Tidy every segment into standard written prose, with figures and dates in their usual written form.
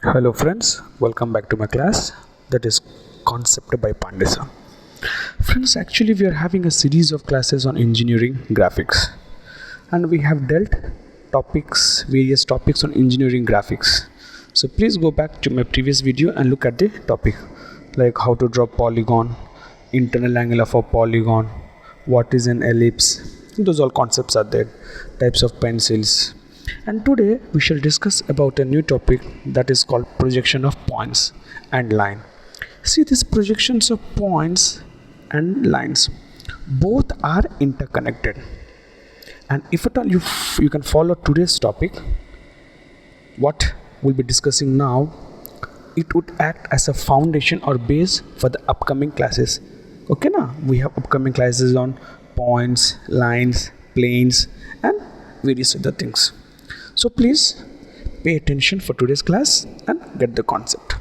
Hello friends, welcome back to my class that is Concept by Pandesa. Friends, actually we are having a series of classes on engineering graphics and we have dealt various topics on engineering graphics. So please go back to my previous video and look at the topic like how to draw polygon, internal angle of a polygon, what is an ellipse. Those all concepts are there, types of pencils. And today we shall discuss about a new topic that is called projection of points and line. See, these projections of points and lines both are interconnected, and if at all you can follow today's topic, what we'll be discussing now, it would act as a foundation or base for the upcoming classes. Okay, now we have upcoming classes on points, lines, planes and various other things. So please pay attention for today's class and get the concept.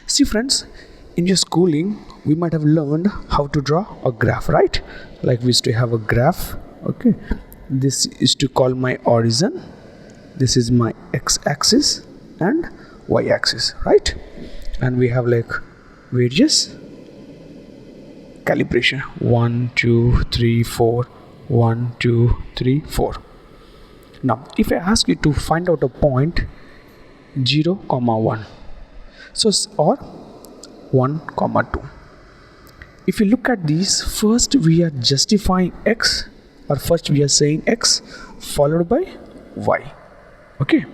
See friends, in your schooling we might have learned how to draw a graph, right? Like we used to have a graph. Okay, this is to call my horizon, this is my x-axis and y-axis, right? And we have like various calibration 1 2 3 4 1 2 3 4. Now if I ask you to find out a point 0, 1, so or 1, 2, if you look at these, first we are justifying x, or first we are saying x followed by y. Okay,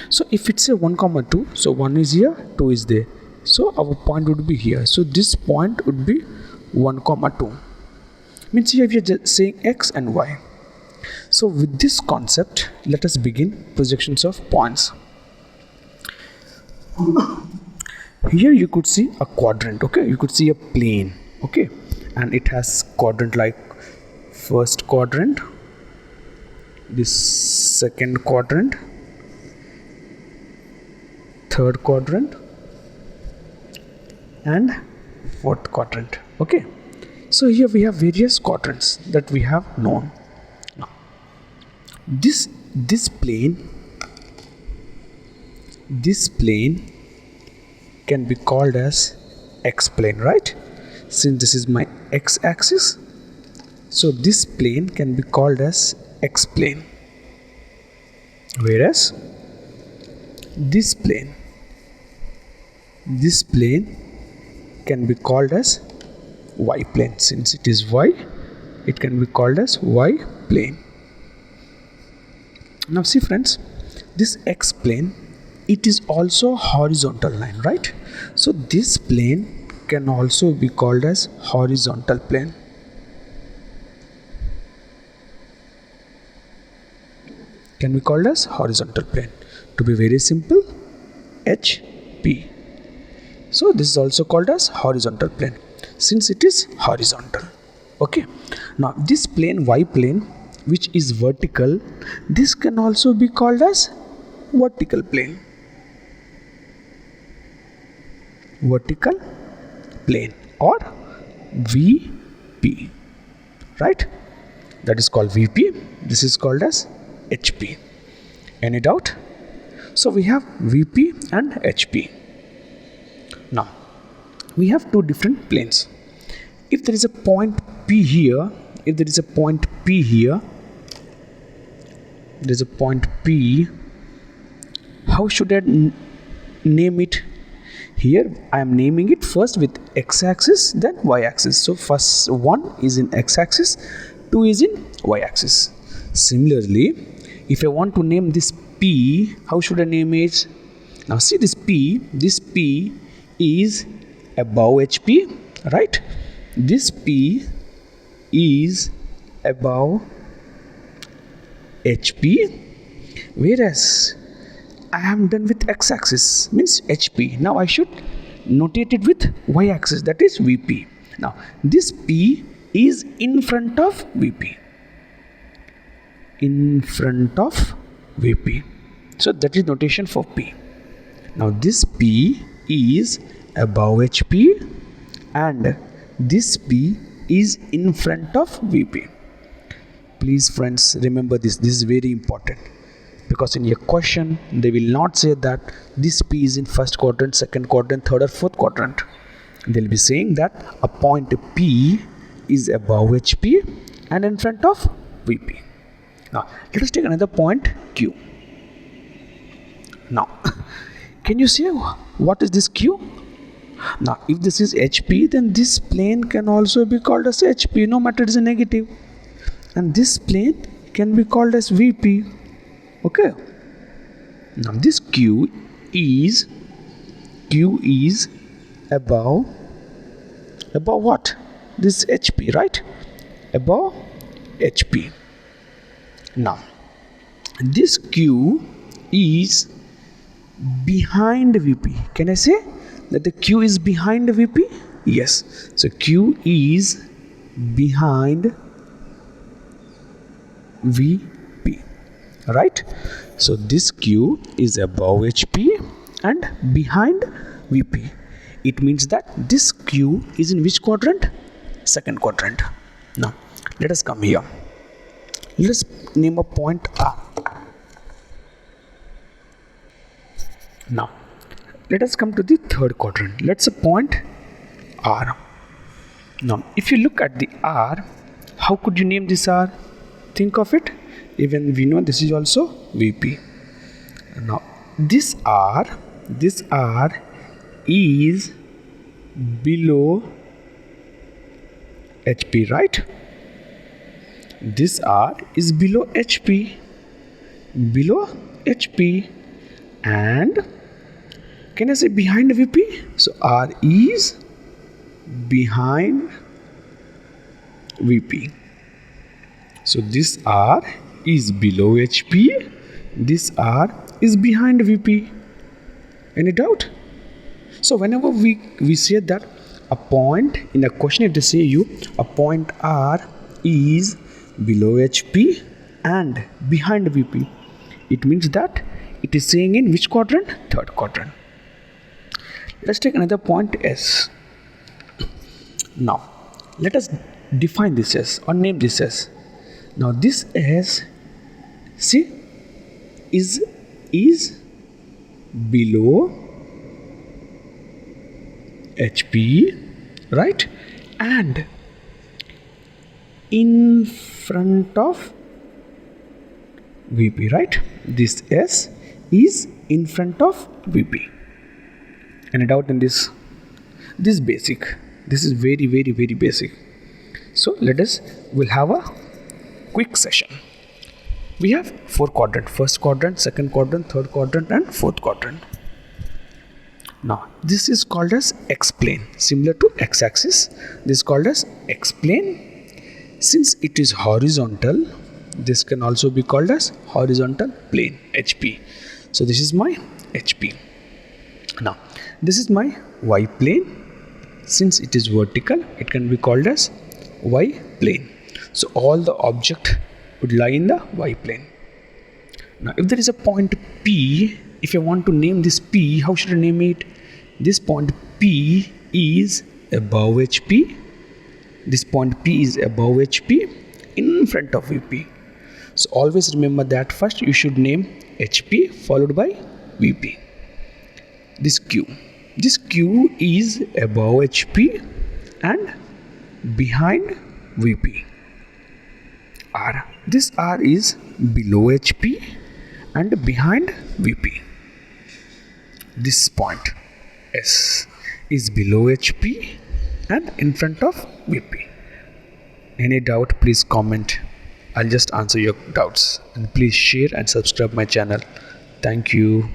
so if it's a 1, 2, so 1 is here, 2 is there, so our point would be here, so this point would be 1, 2, means here we are just saying x and y. So with this concept, let us begin projections of points. Here you could see a quadrant, okay, you could see a plane, okay, and it has quadrant like first quadrant, this second quadrant, third quadrant and fourth quadrant. Okay, so here we have various quadrants that we have known. Now this plane can be called as x plane, right? Since this is my x-axis, so this plane can be called as x plane, whereas this plane can be called as y plane. Since it is y, it can be called as y plane. Now see friends, this x plane, it is also horizontal line, right? So this plane can also be called as horizontal plane. Can be called as horizontal plane. To be very simple, HP. So this is also called as horizontal plane since it is horizontal. Okay, now this plane y plane, which is vertical, this can also be called as vertical plane. Vertical plane or VP, right? That is called VP. This is called as HP. Any doubt? So we have VP and HP. Now we have two different planes. If there is a point P here, there's a point P, how should I name it? Here I am naming it first with x-axis, then y-axis. So first 1 is in x-axis, 2 is in y-axis. Similarly, if I want to name this P, how should I name it? Now see this P is above HP, right? This P is above HP, whereas I am done with x-axis, means HP. Now I should notate it with y-axis, that is VP. Now this P is in front of VP. In front of VP. So that is notation for P. Now this P is above HP and this P is in front of VP. Please friends, remember this is very important. because in your question they will not say that this P is in first quadrant, second quadrant, third or fourth quadrant. They'll be saying that a point P is above HP and in front of VP. Now let us take another point Q. Now can you say what is this Q? Now if this is HP, then this plane can also be called as HP, no matter it is a negative, and this plane can be called as VP. Okay, now this Q is above what? This HP, right? Above HP. Now this Q is behind VP. Can I say that the Q is behind VP? Yes. So Q is behind VP, right? So this Q is above HP and behind VP. It means that this Q is in which quadrant? Second quadrant. Now let us come here. Let's name a point R. Now let us come to the third quadrant. Let's point R. Now if you look at the R, how could you name this R? Think of it. Even we know this is also VP. Now this R is below HP, right? This R is below HP, and can I say behind VP? So R is behind VP. So this R is below HP, this R is behind VP. Any doubt? So whenever we say that a point in a question, if they say you a point R is below HP and behind VP, it means that it is saying in which quadrant? Third quadrant. Let's take another point S. Now let us define this S or name this S. Now this S, see, is below HP, right, and in front of VP, right? This S is in front of VP. Any doubt in this? This is basic. This is very basic. So we'll have a quick session. We have 4 quadrants: first quadrant, second quadrant, third quadrant and fourth quadrant. Now this is called as X plane, similar to X axis. This is called as X plane. Since it is horizontal, this can also be called as horizontal plane, HP. So this is my HP. Now this is my Y plane. Since it is vertical, it can be called as Y plane. So all the object would lie in the Y plane. Now if there is a point P, if I want to name this P, how should I name it? This point P is above HP. This point P is above HP in front of VP. So always remember that first you should name HP followed by VP. This Q is above HP and behind VP. R, this R is below HP and behind VP. This point S is below HP and in front of VP. Any doubt, please comment. I'll just answer your doubts, and please share and subscribe my channel. Thank you.